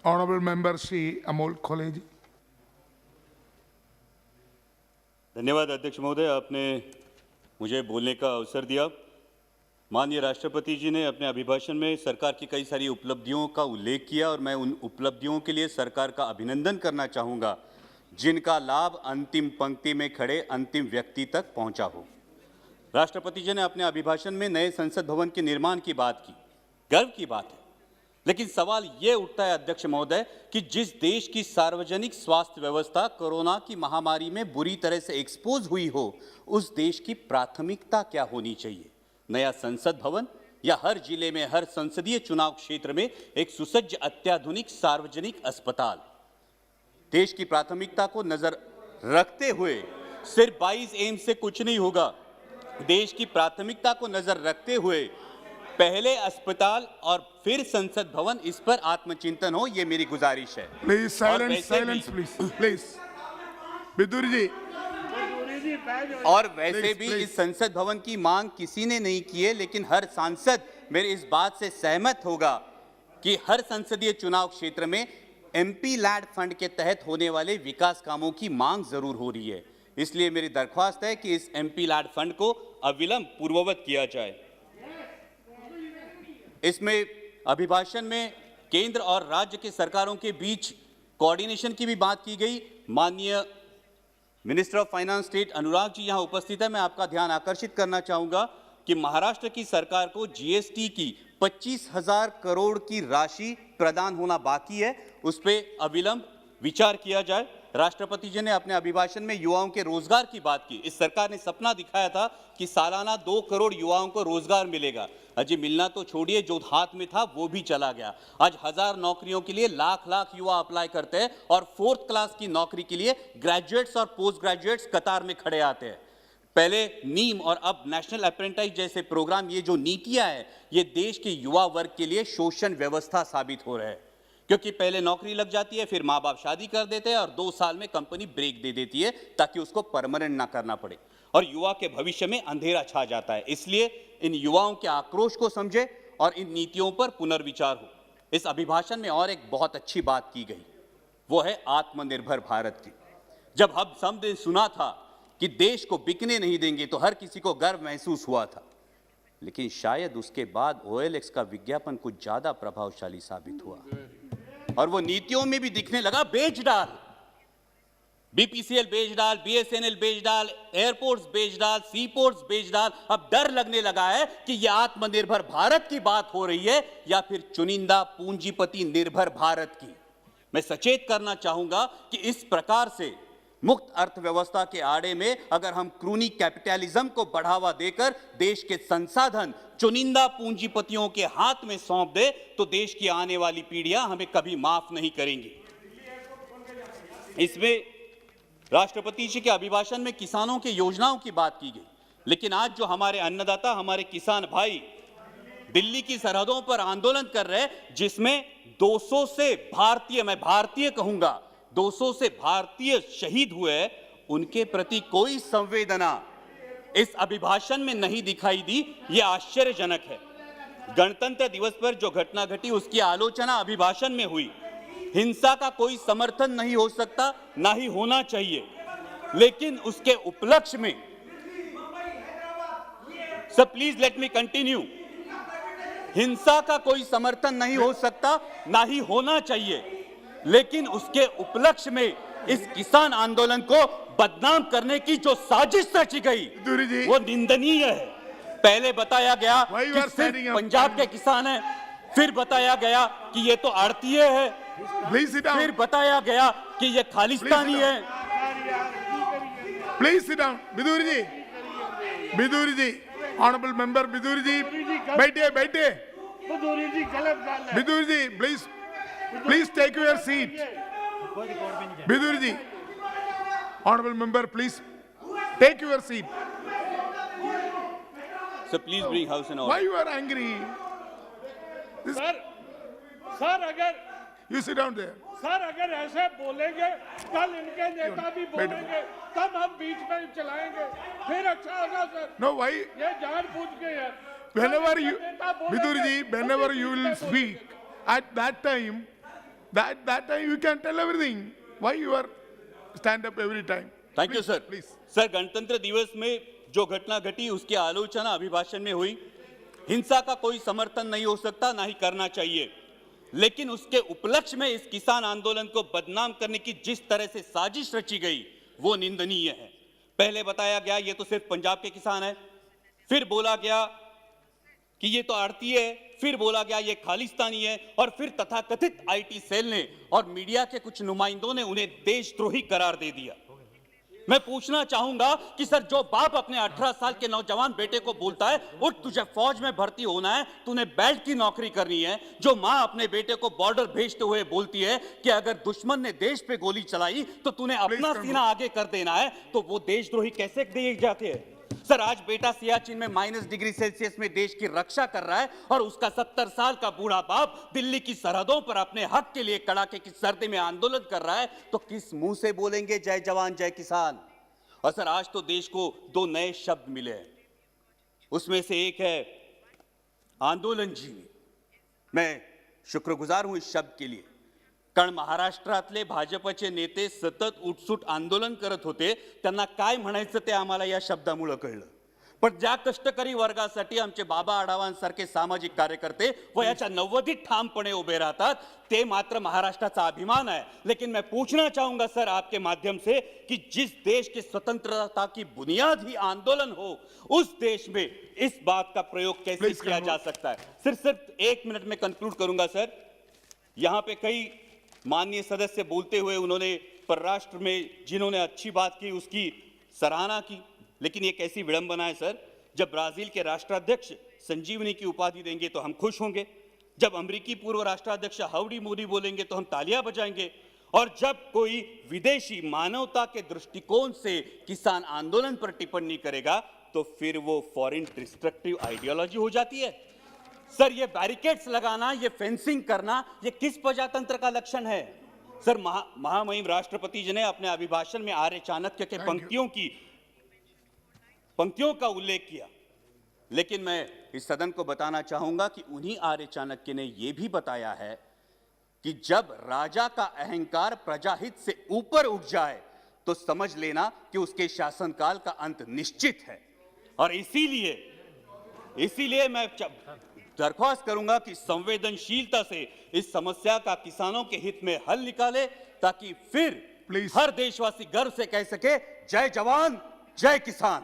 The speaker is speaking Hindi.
Honorable Member Shri Amol Kholeji. धन्यवाद अध्यक्ष महोदय, आपने मुझे बोलने का अवसर दिया। माननीय राष्ट्रपति जी ने अपने अभिभाषण में सरकार की कई सारी उपलब्धियों का उल्लेख किया और मैं उन उपलब्धियों के लिए सरकार का अभिनंदन करना चाहूँगा जिनका लाभ अंतिम पंक्ति में खड़े अंतिम व्यक्ति तक पहुँचा हो। राष्ट्रपति जी ने अपने अभिभाषण में नए संसद भवन के निर्माण की बात की, गर्व की बात है, लेकिन सवाल ये उठता है अध्यक्ष महोदय कि जिस देश की सार्वजनिक स्वास्थ्य व्यवस्था कोरोना की महामारी में बुरी तरह से एक्सपोज हुई हो, उस देश की प्राथमिकता क्या होनी चाहिए? नया संसद भवन या हर जिले में हर संसदीय चुनाव क्षेत्र में एक सुसज्ज अत्याधुनिक सार्वजनिक अस्पताल? देश की प्राथमिकता को नजर रखते हुए सिर्फ 22 एम्स से कुछ नहीं होगा। देश की प्राथमिकता को नजर रखते हुए पहले अस्पताल और फिर संसद भवन, इस पर आत्मचिंतन हो, ये मेरी गुजारिश है। Please silence, silence, please, please. Bidur जी। और वैसे भी इस संसद भवन की मांग किसी ने नहीं की है, लेकिन हर सांसद मेरे इस बात से सहमत होगा कि हर संसदीय चुनाव क्षेत्र में एमपी लैड फंड के तहत होने वाले विकास कामों की मांग जरूर हो रही है। इसलिए मेरी दरख्वास्त है कि इस एमपी लैड फंड को अविलंब पूर्ववत किया जाए। इसमें अभिभाषण में केंद्र और राज्य के सरकारों के बीच कोऑर्डिनेशन की भी बात की गई। माननीय minister of finance state Anurag ji यहां उपस्थित है। मैं आपका ध्यान आकर्षित करना चाहूंगा कि महाराष्ट्र की सरकार को जीएसटी की 25,000 करोड़ की राशि प्रदान होना बाकी है, उस पर अविलंब विचार किया जाए। राष्ट्रपति जी ने अपने अभिभाषण में युवाओं के रोजगार की बात की। इस सरकार ने सपना दिखाया था कि सालाना 2 करोड़ युवाओं को रोजगार मिलेगा। अजी मिलना तो छोड़िए, जो हाथ में था वो भी चला गया। आज 1000 नौकरियों के लिए लाख युवा अप्लाई करते हैं और 4th क्लास की नौकरी के लिए ग्रेजुएट्स और पोस्ट ग्रेजुएट्स कतार में खड़े आते हैं। पहले नीम और अब नेशनल अप्रेंटिस जैसे प्रोग्राम, ये जो नीतियां हैं, ये देश के युवा वर्ग के लिए शोषण व्यवस्था साबित हो रहे हैं, क्योंकि पहले नौकरी लग जाती है, फिर माँ बाप शादी कर देते हैं और 2 साल में कंपनी ब्रेक दे देती है ताकि उसको परमानेंट ना करना पड़े और युवा के भविष्य में अंधेरा छा जाता है। इसलिए इन युवाओं के आक्रोश को समझे और इन नीतियों पर पुनर्विचार हो। इस अभिभाषण में और एक बहुत अच्छी बात की गई, वो है आत्मनिर्भर भारत की। जब हम सबने सुना था कि देश को बिकने नहीं देंगे तो हर किसी को गर्व महसूस हुआ था, लेकिन शायद उसके बाद OLX का विज्ञापन कुछ ज्यादा प्रभावशाली साबित हुआ और वो नीतियों में भी दिखने लगा। बेच डाल, BPCL बेच डाल, BSNL बेच डाल, एयरपोर्ट्स बेच डाल, सीपोर्ट्स बेच डाल। अब डर लगने लगा है कि यह आत्मनिर्भर भारत की बात हो रही है या फिर चुनिंदा पूंजीपति निर्भर भारत की। मैं सचेत करना चाहूंगा कि इस प्रकार से मुक्त अर्थव्यवस्था के आड़े में अगर हम क्रूनी कैपिटलिज्म को बढ़ावा देकर देश के संसाधन चुनिंदा पूंजीपतियों के हाथ में सौंप दे तो देश की आने वाली पीढ़ियां हमें कभी माफ नहीं करेंगी। इसमें राष्ट्रपति जी के अभिभाषण में किसानों की योजनाओं की बात की गई, लेकिन आज जो हमारे अन्नदाता, हमारे किसान भाई दिल्ली की सरहदों पर आंदोलन कर रहे हैं, जिसमें 200 से भारतीय, मैं भारतीय कहूंगा, 200 से भारतीय शहीद हुए, उनके प्रति कोई संवेदना इस अभिभाषण में नहीं दिखाई दी। यह आश्चर्यजनक है। गणतंत्र दिवस पर जो घटना घटी उसकी आलोचना अभिभाषण में हुई। हिंसा का कोई समर्थन नहीं हो सकता, ना ही होना चाहिए, लेकिन उसके उपलक्ष्य में, sir please let me continue, हिंसा का कोई समर्थन नहीं हो सकता, ना ही होना चाहिए, लेकिन उसके उपलक्ष्य में इस किसान आंदोलन को बदनाम करने की जो साजिश रची गई वो निंदनीय है। पहले बताया गया कि सिर्फ पंजाब के किसान हैं, फिर बताया गया कि ये तो आड़तीय है, फिर बताया गया कि ये खालिस्तानी है। Please sit down. Bidur ji, honourable member Bidur ji, बैठिए। Bidur ji please take your seat. Bidur ji, honorable member, please take your seat. So please bring house in order. Why you are angry? Sir अगर you sit down there. Sir अगर ऐसे बोलेंगे, कल इनके नेता भी बोलेंगे, तब हम बीच में चलाएंगे, फिर अच्छा होगा सर। No, why? ये जानबूझ के है। Whenever you, Bidur ji, whenever you will speak, at that time, that time you can tell everything. Why you are stand up every time? Thank you sir. Please. Sir, गणतंत्र दिवस में जो घटना घटी उसकी आलोचना अभिभाषण में हुई। हिंसा का कोई समर्थन नहीं हो सकता, ना ही करना चाहिए, लेकिन उसके उपलक्ष्य में इस किसान आंदोलन को बदनाम करने की जिस तरह से साजिश रची गई वो निंदनीय है। पहले बताया गया ये तो सिर्फ पंजाब के किसान है, फिर बोला गया कि ये तो आड़ती है, फिर बोला गया ये खालिस्तानी है, और फिर तथाकथित आईटी सेल ने और मीडिया के कुछ नुमाइंदों ने उन्हें देशद्रोही करार दे दिया। मैं पूछना चाहूंगा कि सर, जो बाप अपने 18 साल के नौजवान बेटे को बोलता है उठ तुझे फौज में भर्ती होना है, तूने बेल्ट की नौकरी करनी है, जो मां अपने बेटे को बॉर्डर भेजते हुए बोलती है कि अगर दुश्मन ने देश पे गोली चलाई तो तूने अपना सीना आगे कर देना है, तो वो देशद्रोही कैसे दिए जाते हैं? सर, आज बेटा सियाचिन में -डिग्री सेल्सियस में देश की रक्षा कर रहा है और उसका 70 साल का बूढ़ा बाप दिल्ली की सरहदों पर अपने हक के लिए कड़ाके की सर्दी में आंदोलन कर रहा है, तो किस मुंह से बोलेंगे जय जवान जय किसान? और सर, आज तो देश को 2 नए शब्द मिले हैं, उसमें से एक है आंदोलन जीवी। मैं शुक्रगुजार हूं इस शब्द के लिए, कारण महाराष्ट्रातले भाजपचे नेते सतत उठसूट आंदोलन करत होते, त्यांना काय म्हणायचं ते आम्हाला या शब्दामुळे कळलं। पण ज्या कष्टकरी वर्गासाठी आमचे बाबा आढावांसारखे सामाजिक कार्यकर्ते वयाच्या 90 ठामपणे उभे राहतात, ते मात्र महाराष्ट्राचा अभिमान है। लेकिन मैं पूछना चाहूंगा सर आपके माध्यम से कि जिस देश की स्वतंत्रता की बुनियाद ही आंदोलन हो, उस देश में इस बात का प्रयोग कैसे किया जा सकता है? सिर्फ 1 मिनट में कंक्लूड करूंगा सर। यहां पे कई माननीय सदस्य बोलते हुए उन्होंने परराष्ट्र में जिन्होंने अच्छी बात की उसकी सराहना की, लेकिन ये कैसी विडंबना है सर, जब ब्राजील के राष्ट्राध्यक्ष संजीवनी की उपाधि देंगे तो हम खुश होंगे, जब अमेरिकी पूर्व राष्ट्राध्यक्ष हाउडी मोदी बोलेंगे तो हम तालियां बजाएंगे, और जब कोई विदेशी मानवता के दृष्टिकोण से किसान आंदोलन पर टिप्पणी करेगा तो फिर वो फॉरेन डिस्ट्रक्टिव आइडियोलॉजी हो जाती है। सर, ये बैरिकेड्स लगाना, ये फेंसिंग करना, ये किस प्रजातंत्र का लक्षण है? सर, महामहिम राष्ट्रपति जी ने अपने अभिभाषण में आर्य चाणक्य के पंक्तियों का उल्लेख किया, लेकिन मैं इस सदन को बताना चाहूंगा कि उन्हीं आर्य चाणक्य ने यह भी बताया है कि जब राजा का अहंकार प्रजाहित से ऊपर उठ जाए तो समझ लेना कि उसके शासनकाल का अंत निश्चित है। और इसीलिए मैं दरख्वास्त करूंगा कि संवेदनशीलता से इस समस्या का किसानों के हित में हल निकाले, ताकि फिर हर देशवासी गर्व से कह सके जय जवान जय किसान।